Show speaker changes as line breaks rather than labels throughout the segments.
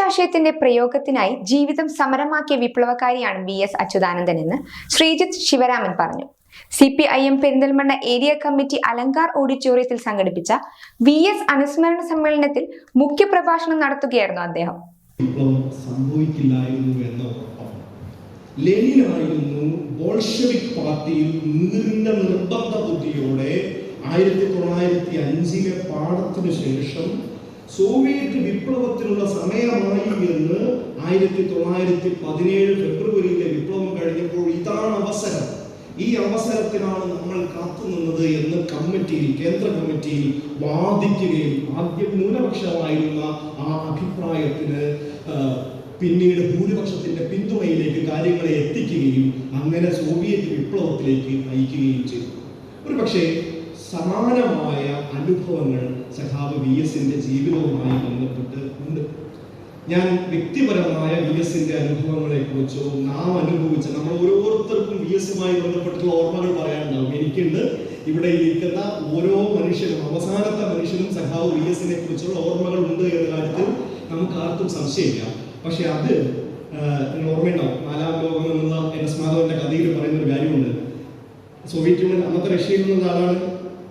ആശയത്തിന്റെ പ്രയോഗത്തിനായി ജീവിതം സമരമാക്കിയ വിപ്ലവകാരിയാണ് VS അച്യുതാനന്ദൻ എന്ന് ശ്രീജിത്ത് ശിവരാമൻ പറഞ്ഞു. CPIM Perinthalmanna area committee Alankar ഓഡിറ്റോറിയത്തിൽ സംഘടിപ്പിച്ച VS അനുസ്മരണ സമ്മേളനത്തിൽ മുഖ്യപ്രഭാഷണം നടത്തുകയായിരുന്നു അദ്ദേഹം.
ലെനിനായിരുന്നു ബോൾഷെവിക് പാർട്ടിയിൽ നീണ്ട നിർബന്ധ ബുദ്ധിയോടെ 1905 പാഠത്തിനു ശേഷം സോവിയറ്റ് വിപ്ലവത്തിനുള്ള സമയമായി എന്ന് 1917 ഫെബ്രുവരിയിലെ വിപ്ലവം കഴിഞ്ഞപ്പോൾ ഇതാണ് അവസരം, ഈ അവസരത്തിനാണ് നമ്മൾ കാത്തുനിന്നത് എന്ന് കേന്ദ്ര കമ്മിറ്റിയിൽ വാദിക്കുകയും ആദ്യം ന്യൂനപക്ഷമായിരുന്ന ആ അഭിപ്രായത്തിന് പിന്നീട് ഭൂരിപക്ഷത്തിന്റെ പിന്തുണയിലേക്ക് കാര്യങ്ങളെ എത്തിക്കുകയും അങ്ങനെ സോവിയറ്റ് വിപ്ലവത്തിലേക്ക് നയിക്കുകയും ചെയ്തു. ഒരുപക്ഷെ സമാനമായ അനുഭവങ്ങൾ സഖാവ് VSന്റെ ജീവിതവുമായി ബന്ധപ്പെട്ട് ഉണ്ട്. ഞാൻ വ്യക്തിപരമായ VSന്റെ അനുഭവങ്ങളെ കുറിച്ചോ നാം അനുഭവിച്ച നമ്മൾ ഓരോരുത്തർക്കും VSുമായി ബന്ധപ്പെട്ടുള്ള ഓർമ്മകൾ പറയാനുണ്ടാവും. എനിക്കുണ്ട്, ഇവിടെ ഇരിക്കുന്ന ഓരോ മനുഷ്യനും, അവസാനത്തെ മനുഷ്യനും സഖാവ് VSനെ കുറിച്ചുള്ള ഓർമ്മകൾ ഉണ്ട് എന്ന കാര്യത്തിൽ നമുക്ക് ആർക്കും സംശയമില്ല. പക്ഷെ അത് നിങ്ങൾ ഓർമ്മയുണ്ടാവും, 4ാം ലോകം എന്നുള്ള NS മാധവന്റെ കഥയിൽ പറയുന്ന ഒരു കാര്യമുണ്ട്. സോവിയറ്റ് യൂണിയൻ അന്നത്തെ റഷ്യയിൽ നിന്നുള്ള ആളാണ്.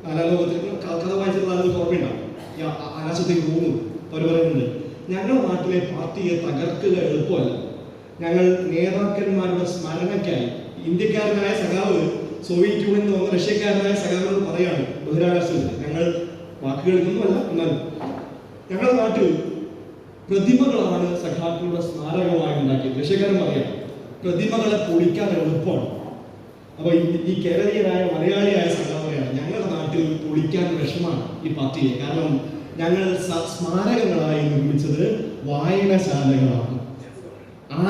4ാം ലോകത്തിൽ കഥ വായിച്ചിട്ടുള്ള ആളുകൾക്ക് ഓർമ്മയുണ്ടാവും. ഈ ആകാശത്തേക്ക് പോകുന്നു. അവർ പറയുന്നുണ്ട്, ഞങ്ങളുടെ നാട്ടിലെ പാർട്ടിയെ തകർക്കുക എളുപ്പമല്ല, ഞങ്ങൾ നേതാക്കന്മാരുടെ സ്മരണയ്ക്കായി ഇന്ത്യക്കാരനായ സഖാവ് സോവിയറ്റ് യൂണിയനിൽ വന്ന റഷ്യക്കാരനായ സഖാവിനോട് പറയാണ് ബഹിരാകാശത്തിൽ, ഞങ്ങൾ വാക്കുകളിലൊന്നുമല്ല, എന്നാൽ ഞങ്ങളുടെ നാട്ടിൽ പ്രതിമകളാണ് സഖാക്കളുടെ സ്മാരകമായി ഉണ്ടാക്കിയത്. റഷ്യക്കാരൻ പറയാം, പ്രതിമകളെ പൊളിക്കാൻ എളുപ്പമാണ്. അപ്പൊ ഈ കേരളീയനായ മലയാളിയായ സഖാവയാണ്, ഞങ്ങളുടെ നാട്ടിൽ പൊളിക്കാൻ വിഷമാണ് ഈ പാർട്ടിയെ, കാരണം ഞങ്ങൾ സ്മാരകങ്ങളായി നിർമ്മിച്ചത് വായനശാലകളാണ്,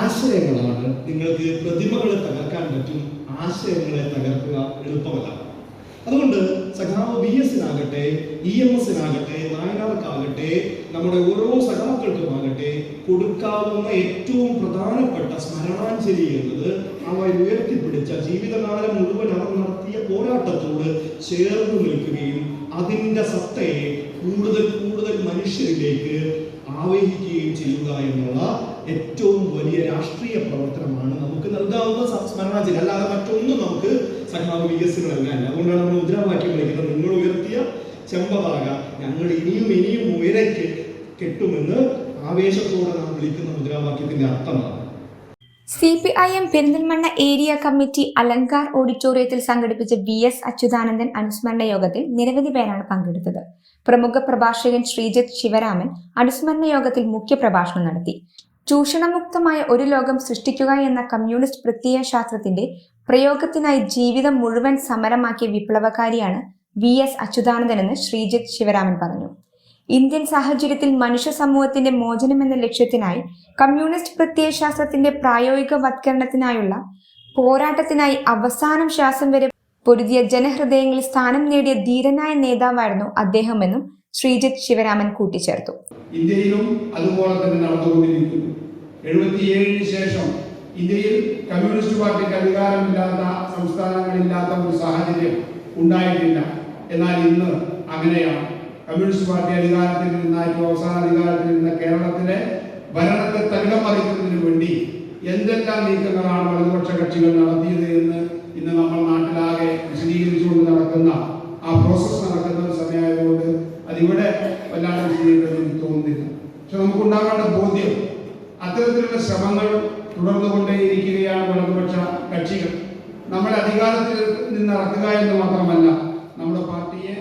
ആശയങ്ങളാണ്. നിങ്ങൾക്ക് പ്രതിമകളെ തകർക്കാൻ പറ്റും, ആശയങ്ങളെ തകർക്കുക എളുപ്പമല്ല. അതുകൊണ്ട് സഖാവ് VSനാകട്ടെ, EMSനാകട്ടെ, നായനാർക്കാകട്ടെ, നമ്മുടെ ഓരോ സഖാക്കൾക്കുമാകട്ടെ കൊടുക്കാവുന്ന ഏറ്റവും പ്രധാനപ്പെട്ട സ്മരണാഞ്ജലി എന്നത് അവർ ഉയർത്തിപ്പിടിച്ച ജീവിതകാലം മുഴുവൻ അവർ നടത്തിയ പോരാട്ടത്തോട് ചേർന്ന് നിൽക്കുകയും അതിൻ്റെ സത്തയെ കൂടുതൽ മനുഷ്യരിലേക്ക് ആവഹിക്കുകയും ചെയ്യുക എന്നുള്ള ഏറ്റവും വലിയ രാഷ്ട്രീയ പ്രവർത്തനമാണ് നമുക്ക് നൽകാവുന്ന സ്മരണാഞ്ജലി. അല്ലാതെ മറ്റൊന്നും നമുക്ക് സഖാവ് VSന് നൽകാനില്ല. അതുകൊണ്ടാണ് നമ്മൾ മുദ്രാവാക്യം വിളിക്കുന്നത്, നിങ്ങൾ ഉയർത്തിയ ചെമ്പതാക ഞങ്ങൾ ഇനിയും ഉയരയ്ക്ക് കെട്ടുമെന്ന് ആവേശത്തോടെ നാം വിളിക്കുന്ന മുദ്രാവാക്യത്തിന്റെ അർത്ഥമാണ്.
CPIM Perinthalmanna area committee Alankar ഓഡിറ്റോറിയത്തിൽ സംഘടിപ്പിച്ച VS അച്യുതാനന്ദൻ അനുസ്മരണ യോഗത്തിൽ നിരവധി പേരാണ് പങ്കെടുത്തത്. പ്രമുഖ പ്രഭാഷകൻ ശ്രീജിത്ത് ശിവരാമൻ അനുസ്മരണ യോഗത്തിൽ മുഖ്യപ്രഭാഷണം നടത്തി. ചൂഷണമുക്തമായ ഒരു ലോകം സൃഷ്ടിക്കുക എന്ന കമ്മ്യൂണിസ്റ്റ് പ്രത്യയശാസ്ത്രത്തിന്റെ പ്രയോഗത്തിനായി ജീവിതം മുഴുവൻ സമരമാക്കിയ വിപ്ലവകാരിയാണ് VS അച്യുതാനന്ദൻ എന്ന് ശ്രീജിത്ത് ശിവരാമൻ പറഞ്ഞു. ഇന്ത്യൻ സാഹചര്യത്തിൽ മനുഷ്യ സമൂഹത്തിന്റെ മോചനം എന്ന ലക്ഷ്യത്തിനായി കമ്മ്യൂണിസ്റ്റ് പ്രത്യയശാസ്ത്രത്തിന്റെ പ്രായോഗികവത്കരണത്തിനായുള്ള പോരാട്ടത്തിനായി അവസാനം ശ്വാസം വരെ പൊരുതിയ ജനഹൃദയങ്ങളിൽ സ്ഥാനം നേടിയ ധീരനായ നേതാവായിരുന്നു അദ്ദേഹമെന്നും ശ്രീജിത്ത് ശിവരാമൻ കൂട്ടിച്ചേർത്തു.
ഇന്ത്യയിലും അതുപോലെ തന്നെ നടന്നുകൊണ്ടിരിക്കുന്നു. 77 ശേഷം ഇന്ത്യയിൽ കമ്മ്യൂണിസ്റ്റ് പാർട്ടിക്ക് അധികാരമില്ലാത്ത സംസ്ഥാനങ്ങളില്ലാത്ത ഒരു സാഹചര്യം ഉണ്ടായിട്ടില്ല. എന്നാൽ ഇന്ന് അങ്ങനെയാണ്. കമ്മ്യൂണിസ്റ്റ് പാർട്ടി അധികാരത്തിൽ നിന്നായിട്ടും അവസാന അധികാരത്തിൽ നിന്ന കേരളത്തിലെ ഭരണത്തെ തകിടം മറിക്കുന്നതിന് വേണ്ടി എന്തെല്ലാം നീക്കങ്ങളാണ് വലതുപക്ഷ കക്ഷികൾ നടത്തിയത് എന്ന് ഇന്ന് നമ്മൾ നാട്ടിലാകെ വിശദീകരിച്ചുകൊണ്ട് നടക്കുന്ന ആ പ്രോസസ് നടക്കുന്ന ഒരു സമയമായതുകൊണ്ട് അതിവിടെ വല്ലാതെ വിശദീകരിക്കാൻ എനിക്ക് തോന്നുന്നില്ല. പക്ഷെ നമുക്കുണ്ടാകേണ്ട ബോധ്യം, അത്തരത്തിലുള്ള ശ്രമങ്ങൾ തുടർന്നുകൊണ്ടേയിരിക്കുകയാണ് വലതുപക്ഷ കക്ഷികൾ. നമ്മുടെ അധികാരത്തിൽ നിന്ന് ഇറക്കുക എന്ന് മാത്രമല്ല, നമ്മുടെ പാർട്ടിയെ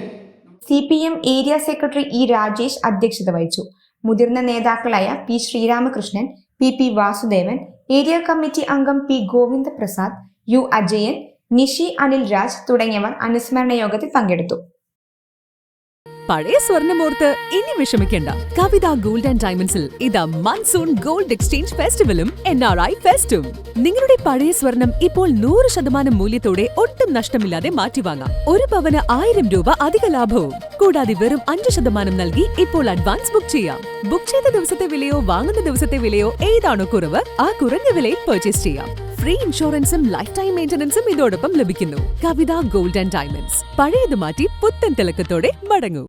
CPM area secretary E Rajesh അധ്യക്ഷത വഹിച്ചു. മുതിർന്ന നേതാക്കളായ P Sreeramakrishnan, PP Vasudevan, area committee അംഗം P ഗോവിന്ദപ്രസാദ്, U അജയൻ, നിഷി അനിൽ രാജ് തുടങ്ങിയവർ അനുസ്മരണ യോഗത്തിൽ പങ്കെടുത്തു.
പഴയ സ്വർണ്ണമോർത്ത് ഇനി വിഷമിക്കേണ്ട. കവിത ഗോൾഡ് ആൻഡ് ഡയമണ്ട്സിൽ ഇതാ മൺസൂൺ ഗോൾഡ് എക്സ്ചേഞ്ച് ഫെസ്റ്റിവലും NRI ഫെസ്റ്റും. നിങ്ങളുടെ പഴയ സ്വർണം ഇപ്പോൾ 100% മൂല്യത്തോടെ ഒട്ടും നഷ്ടമില്ലാതെ മാറ്റിവാങ്ങാം. ഒരു പവന് 1000 രൂപ അധിക ലാഭവും. കൂടാതെ വെറും 5% നൽകി ഇപ്പോൾ അഡ്വാൻസ് ബുക്ക് ചെയ്യാം. ബുക്ക് ചെയ്ത ദിവസത്തെ വിലയോ വാങ്ങുന്ന ദിവസത്തെ വിലയോ ഏതാണോ കുറവ്, ആ കുറഞ്ഞ വിലയിൽ പർച്ചേസ് ചെയ്യാം. ഫ്രീ ഇൻഷുറൻസും ലൈഫ് ടൈം മെയിന്റനൻസും ഇതോടൊപ്പം ലഭിക്കുന്നു. കവിത ഗോൾഡ് ആൻഡ് ഡയമണ്ട്സ്. പഴയത് മാറ്റി പുത്തൻ തിളക്കത്തോടെ മടങ്ങൂ.